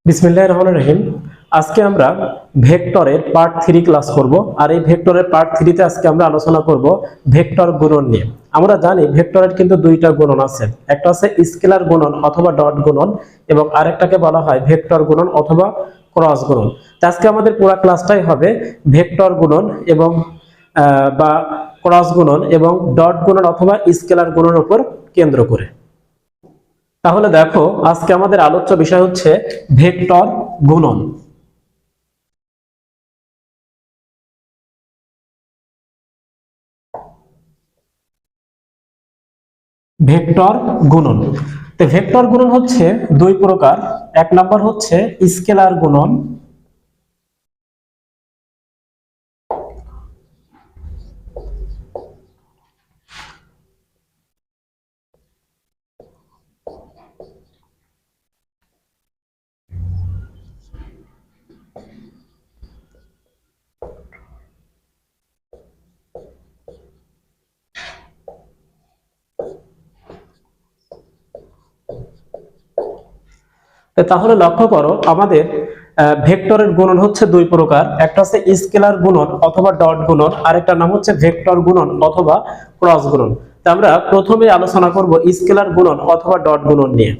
বিসমিল্লাহির রহমানির রহিম। আজকে আমরা ভেক্টরের পার্ট 3 ক্লাস করব। আর এই ভেক্টরের পার্ট 3 তে আজকে আমরা আলোচনা করব ভেক্টর গুণন নিয়ে। আমরা জানি ভেক্টরের কিন্তু দুইটা গুণন আছে, একটা আছে স্কেলার গুণন অথবা ডট গুণন এবং আরেকটাকে বলা হয় ভেক্টর গুণন অথবা ক্রস গুণন। তো আজকে আমাদের পুরো ক্লাসটাই হবে ভেক্টর গুণন এবং বা ক্রস গুণন এবং ডট গুণন অথবা স্কেলার গুণনের উপর কেন্দ্র করে। তাহলে দেখো, আজকে আমাদের আলোচ্য বিষয় হচ্ছে ভেক্টর গুণন। ভেক্টর গুণন, তো ভেক্টর গুণন হচ্ছে দুই প্রকার। এক নাম্বার হচ্ছে স্কেলার গুণন, তাহলে লক্ষ্য করো আমাদের ভেক্টরের গুণন হচ্ছে দুই প্রকার, একটা হচ্ছে স্কেলার গুণন অথবা ডট গুণন, আরেকটা নাম হচ্ছে ভেক্টর গুণন অথবা ক্রস গুণন। তো আমরা প্রথমে আলোচনা করব স্কেলার গুণন অথবা ডট গুণন নিয়ে।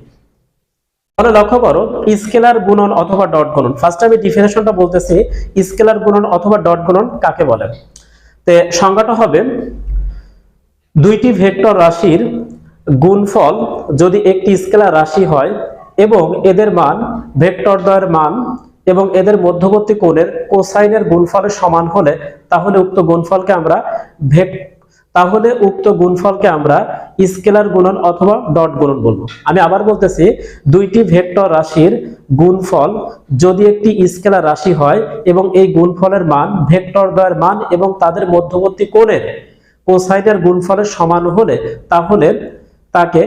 তাহলে লক্ষ্য করো স্কেলার গুণন অথবা ডট গুণন, ফার্স্ট আমি ডেফিনেশনটা বলতেছি। স্কেলার গুণন অথবা ডট গুণন কাকে বলে? তো সংজ্ঞাটা হবে দুইটি ভেক্টর রাশির গুণফল যদি একটি স্কেলার রাশি হয় এবং এদের মান ভেক্টর দ্বয়ের মান এবং এদের মধ্যবর্তী কোণের কোসাইনের গুণফলের সমান হলে তাহলে উক্ত গুণফলকে আমরা স্কেলার গুণন অথবা ডট গুণন বলবো। আমি আবার বলতেছি, দুইটি ভেক্টর রাশির গুণফল যদি একটি স্কেলার রাশি হয় এবং এই গুণফলের মান ভেক্টর দ্বয়ের মান এবং তাদের মধ্যবর্তী কোণের কোসাইনের গুণফলের সমান হলে তাহলে তাকে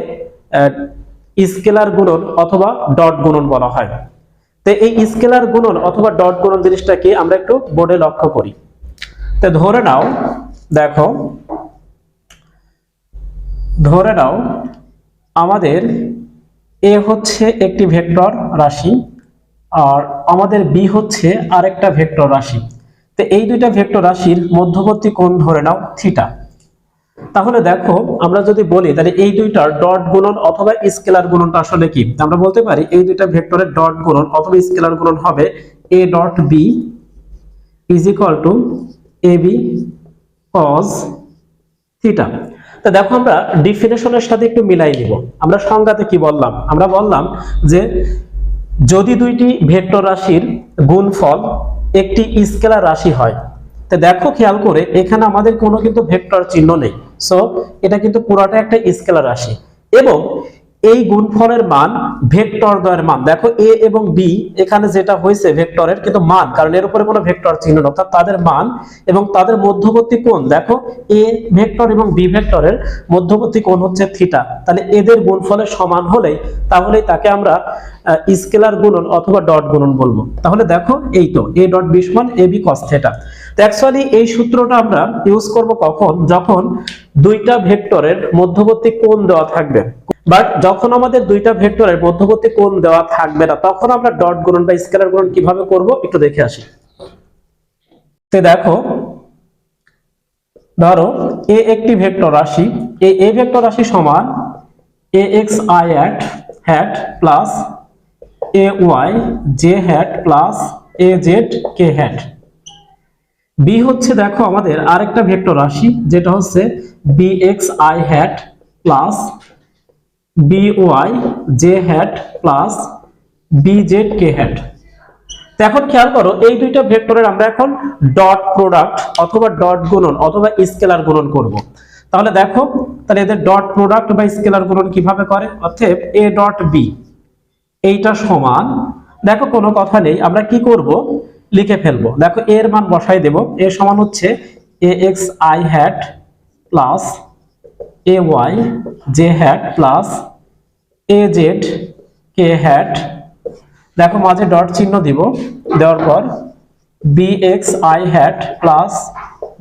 স্কেলার গুণন অথবা ডট গুণন বলা হয়। তো এই স্কেলার গুণন অথবা ডট গুণন জিনিসটাকে আমরা একটু বোর্ডে লক্ষ্য করি। তো ধরে নাও আমাদের এ হচ্ছে একটি ভেক্টর রাশি আর আমাদের বি হচ্ছে আরেকটা ভেক্টর রাশি। তো এই দুইটা ভেক্টর রাশির মধ্যবর্তী কোণ ধরে নাও থিটা। তাহলে দেখো, আমরা যদি বলি তাহলে এই দুইটার ডট গুণন অথবা স্কেলার গুণনটা আসলে কি? আমরা বলতে পারি এই দুইটা ভেক্টরের ডট গুণন অথবা স্কেলার গুণন হবে a dot b is equal two ab cos theta. তো দেখো, আমরা ডেফিনেশনের সাথে একটু মিলাই নিব। আমরা সংজ্ঞাতে কি বললাম? আমরা বললাম যে যদি দুইটি ভেক্টর রাশির গুণফল একটি স্কেলার রাশি হয়, তো দেখো খেয়াল করে এখানে আমাদের কোনো কিন্তু ভেক্টর চিহ্ন নেই, সো এটা কিন্তু পুরোটা একটা স্কেলার রাশি এবং এই গুণফলের মান ভেক্টর দ্বয়ের মান। দেখো এ এবং বি এখানে যেটা হয়েছে ভেক্টরের কিন্তু মান, কারণ এর উপরে কোনো ভেক্টর চিহ্ন নেই, অর্থাৎ তাদের মান এবং তাদের মধ্যবর্তী কোণ। দেখো এ ভেক্টর এবং বি ভেক্টরের মধ্যবর্তী কোণ হচ্ছে থিটা। তাহলে এদের গুণফলের সমান হলেই তাকে আমরা স্কেলার গুণন অথবা ডট গুণন বলবো। তাহলে দেখো এই তো a ডট b সমান ab cos থিটা। তো অ্যাকচুয়ালি এই সূত্রটা আমরা ইউজ করব কখন? যখন দুইটা ভেক্টরের মধ্যবর্তী কোণ দেওয়া থাকবে। বাট যখন আমাদের দুইটা ভেক্টরের মধ্যবর্তী কোণ দেওয়া থাকবে না, তখন আমরা ডট গুণন বা স্কেলার গুণন কিভাবে করব একটু দেখে আসি। তো দেখো, ধরো এ একটি ভেক্টর রাশি, এই a ভেক্টর রাশি সমান axi hat plus ay j hat plus az k hat। B হচ্ছে দেখো আমাদের আরেকটা ভেক্টর রাশি যেটা হচ্ছে bxi hat plus by j hat plus bz k hat। এখন খেয়াল করো এই দুইটা ভেক্টরের আমরা এখন ডট প্রোডাক্ট অথবা ডট গুণন অথবা স্কেলার গুণন করব। তাহলে দেখো, তাহলে এদের ডট প্রোডাক্ট বা স্কেলার গুণন কিভাবে করে? অর্থাৎ a ডট b এইটা সমান, দেখো কোনো কথা নেই, আমরা কি করব লিখে ফেলবো। দেখো এর মান বসাই দেব, এ সমান হচ্ছে axi hat plus ay j hat plus az k hat। দেখো মাঝে ডট চিহ্ন দিব, দেওয়ার পর bxi hat plus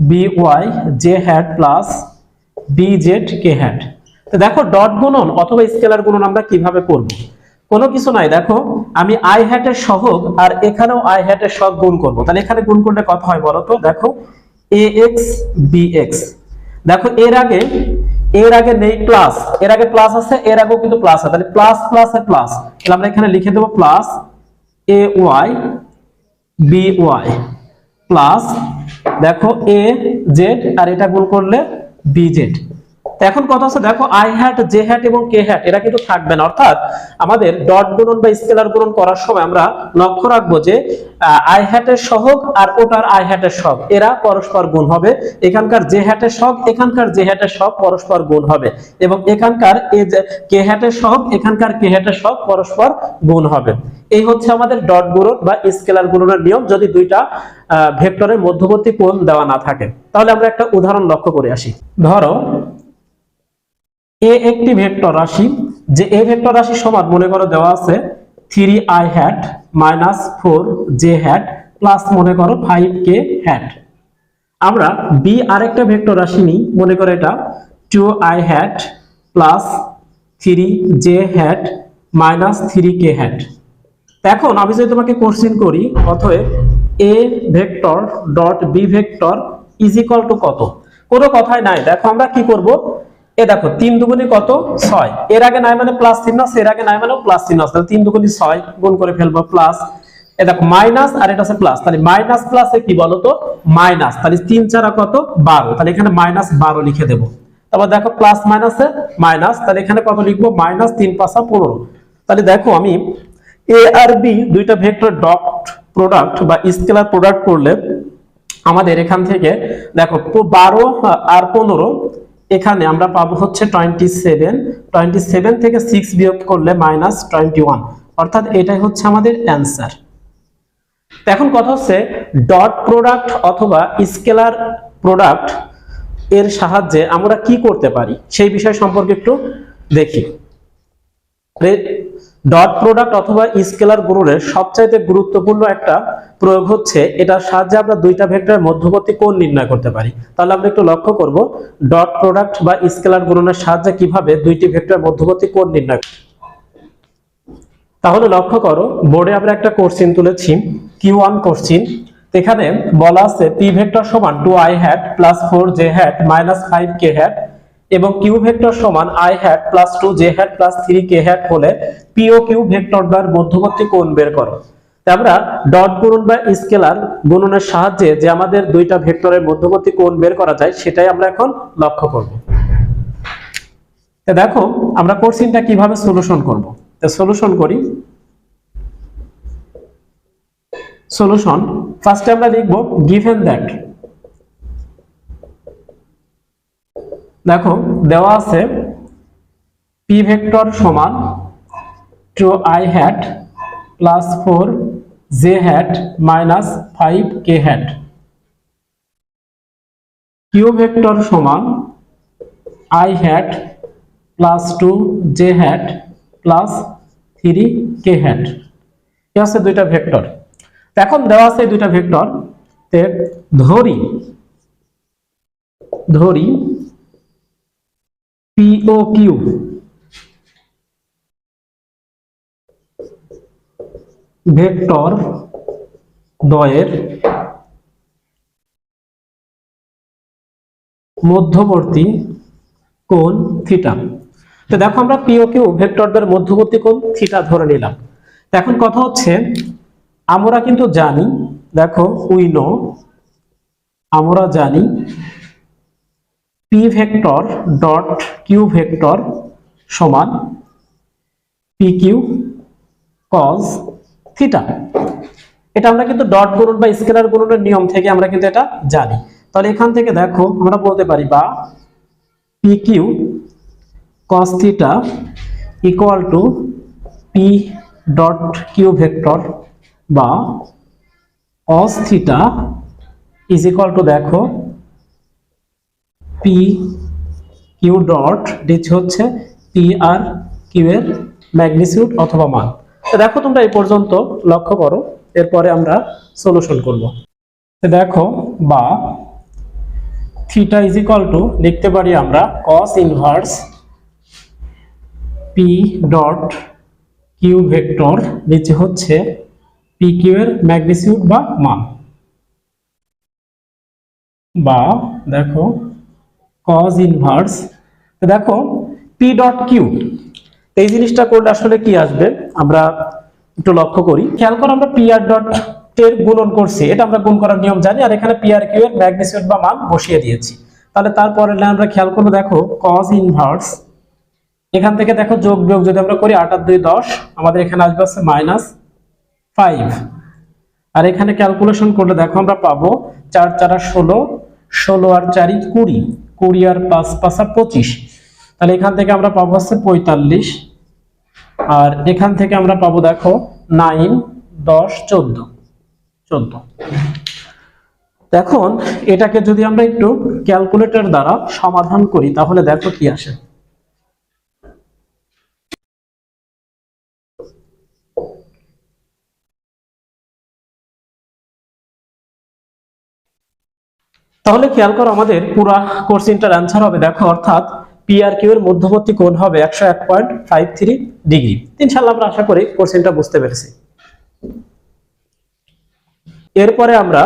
by j hat plus bz k hat। তো দেখো ডট গুণন অথবা স্কেলার গুণন আমরা কিভাবে করব? কোনো কিছু নাই, দেখো আমি আই হ্যাটের সহগ আর এখানেও আই হ্যাটের সহগ গুণ করব, তাহলে এখানে গুণ করলে কত হয় বলো তো? দেখো ax bx, দেখো এর আগে নেই প্লাস, এর আগে প্লাস আছে, এর আগেও কিন্তু প্লাস আছে, তাহলে প্লাস প্লাস এর প্লাস, তাহলে আমরা এখানে লিখে দেব প্লাস ay by প্লাস দেখো a z আর এটা গুণ করলে bz। এখন কথা হচ্ছে দেখো আই হ্যাট জে হ্যাট এবং কে হ্যাট এরা কিন্তু থাকবে না, অর্থাৎ আমাদের ডট গুণন বা স্কেলার গুণন করার সময় আমরা লক্ষ্য রাখবো যে আই হ্যাটের সহগ আর ওটার আই হ্যাটের সহগ এরা পরস্পর গুণ হবে, এখানকার জে হ্যাটের সহগ এখানকার জে হ্যাটের সহগ পরস্পর গুণ হবে, এবং এখানকার কে হ্যাটের সহগ এখানকার কে হ্যাটের সহগ পরস্পর গুণ হবে। এই হচ্ছে আমাদের ডট গুণন বা স্কেলার গুণনের নিয়ম, যদি দুইটা ভেক্টরের মধ্যবর্তী কোণ দেওয়া না থাকে। তাহলে আমরা একটা উদাহরণ লক্ষ্য করে আসি। ধরো এ একটি ভেক্টর রাশি, যে এ ভেক্টর রাশি সমান মনে করো দেওয়া আছে 3i hat minus 4j had plus মনে করো 5k হ্যাট। আমরা বি আরেকটা ভেক্টর রাশি নিই, মনে করো এটা 2i hat plus 3j hat minus 3k hat. এখন আমি যদি তোমাকে কোশ্চেন করি, অতএব A vector dot B vector is equal to কত? কোনো কথাই নাই, দেখো আমরা কি করব, এ দেখো 3 দুগুণে কত 6, এর আগে নাই মানে প্লাস চিহ্ন আছে, এর আগে নাই মানে প্লাস চিহ্ন আছে, তাহলে 3 দুগুণে 6 গুণ করে ফেলবো প্লাস, এ দেখো মাইনাস আর এটা আছে প্লাস, তাহলে মাইনাস প্লাসে কি বলো তো মাইনাস, তাহলে 3 4 কত 12, তাহলে এখানে মাইনাস 12 লিখে দেব। তারপর দেখো প্লাস মাইনাসে মাইনাস, তাহলে এখানে কত লিখবো মাইনাস 3 5 15। তাহলে দেখো আমি এ আর বি দুইটা ভেক্টর ডট প্রোডাক্ট বা স্কেলার প্রোডাক্ট করলে আমাদের এখান থেকে দেখো 12 আর 15, এখানে আমরা পাবো হচ্ছে 27 থেকে 6 বিয়োগ করলে মাইনাস 21, অর্থাৎ এটাই হচ্ছে আমাদের অ্যান্সার। এখন কথা হচ্ছে ডট প্রোডাক্ট অথবা স্কেলার প্রোডাক্ট এর সাহায্যে আমরা কি করতে পারি সেই বিষয় সম্পর্কে একটু দেখি। ডট প্রোডাক্ট অথবা স্কেলার গুণনের সবচাইতে গুরুত্বপূর্ণ একটা প্রয়োগ হচ্ছে এটার সাহায্যে আমরা দুইটা ভেক্টরের মধ্যবর্তী কোণ নির্ণয় করতে পারি। তাহলে আমরা একটু লক্ষ্য করব ডট প্রোডাক্ট বা স্কেলার গুণনের সাহায্যে কিভাবে দুইটি ভেক্টরের মধ্যবর্তী কোণ নির্ণয়। তাহলে লক্ষ্য করো, বোর্ডে আমরা একটা কোশ্চেন তুলেছি Q1 কোশ্চেন, এখানে বলা আছে পি ভেক্টর সমান 2i hat plus 4j hat minus 5k hat এবং কিউ ভেক্টর সমান i hat plus 2j hat plus 3k hat হলে পি ও কিউ ভেক্টর দ্বয়ের মধ্যবর্তী কোণ বের করো। তাই আমরা ডট গুণন বা স্কেলার গুণনের সাহায্যে যে আমাদের দুইটা ভেক্টরের মধ্যবর্তী কোণ বের করা যায় সেটাই আমরা এখন লক্ষ্য করব। তো দেখো আমরা কোশ্চেনটা কিভাবে সলিউশন করব। তো সলিউশন করি। সলিউশন ফার্স্টে আমরা লিখব গিভেন দ্যাট, দেখো দেওয়া আছে পি ভেক্টর সমান 2i hat plus 4j hat minus 5k hat, Q vector সমান i hat plus 2j hat plus 3k hat. কি আছে দুইটা ভেক্টর। এখন দেওয়া আছে দুইটা ভেক্টর, তে ধরি পি ও কিউ ভেক্টর দ্বয়ের মধ্যবর্তী কোণ থিটা। তো দেখো আমরা পি ও কিউ ভেক্টর দ্বয়ের মধ্যবর্তী কোণ থিটা ধরে নিলাম। এখন কথা হচ্ছে আমরা কিন্তু জানি, দেখো আমরা জানি P vector dot Q vector সমান পি কিউ কজ থিটা। এটা আমরা কিন্তু ডট গুণন বা স্কেলার গুণনের নিয়ম থেকে আমরা কিন্তু এটা জানি। তাহলে এখান থেকে দেখো আমরা বলতে পারি বা P Q cos theta equal to P dot Q vector বা cos theta is equal to দেখো পি কিউ ডট দিচ্ছে হচ্ছে পি আর কিউ এর ম্যাগনিটিউড অথবা মান। তো দেখো তোমরা এই পর্যন্ত লক্ষ্য করো, এরপরে আমরা সলিউশন করব। তো দেখো বা থিটা ইজ ইকুয়াল টু লিখতে পারি আমরা cos inverse P dot Q vector, নিচে হচ্ছে পি কিউ এর ম্যাগনিটিউড বা মান, বা দেখো কজ ইনভার্স। দেখো পি ডট কিউ, এই জিনিসটা করলে আসলে কি আসবে আমরা একটু লক্ষ্য করি, খেয়াল করো আমরা পি আর ডট এর গুণন করছি, এটা আমরা গুণ করার নিয়ম জানি, আর এখানে পি আর কিউ এর ম্যাগনিটিউড বা মান বসিয়ে দিয়েছি। তাহলে তারপরে আমরা খেয়াল করবো, দেখো কজ ইনভার্স, এখান থেকে দেখো যোগ বিয়োগ যদি আমরা করি 8 আর 2 10, আমাদের এখানে আসবে হচ্ছে -5, আর এখানে ক্যালকুলেশন করলে দেখো আমরা পাবো 4 4 16, 16 আর 4 20, 20 আর 5 5 আর 25, তাহলে এখান থেকে আমরা পাবো হচ্ছে 45, আর এখান থেকে আমরা পাবো দেখো 9 10 14 14। এখন এটাকে যদি আমরা একটু ক্যালকুলেটর দ্বারা সমাধান করি তাহলে দেখো কি আসে। তাহলে খেয়াল করো আমাদের পুরো কোশ্চেনটার অ্যান্সার হবে দেখো, অর্থাৎ পি আর কিউ এর মধ্যবর্তী কোণ হবে 101.53 ডিগ্রি। ইনশাআল্লাহ আমরা আশা করি কোশ্চেনটা বুঝতে পেরেছি। এরপরে আমরা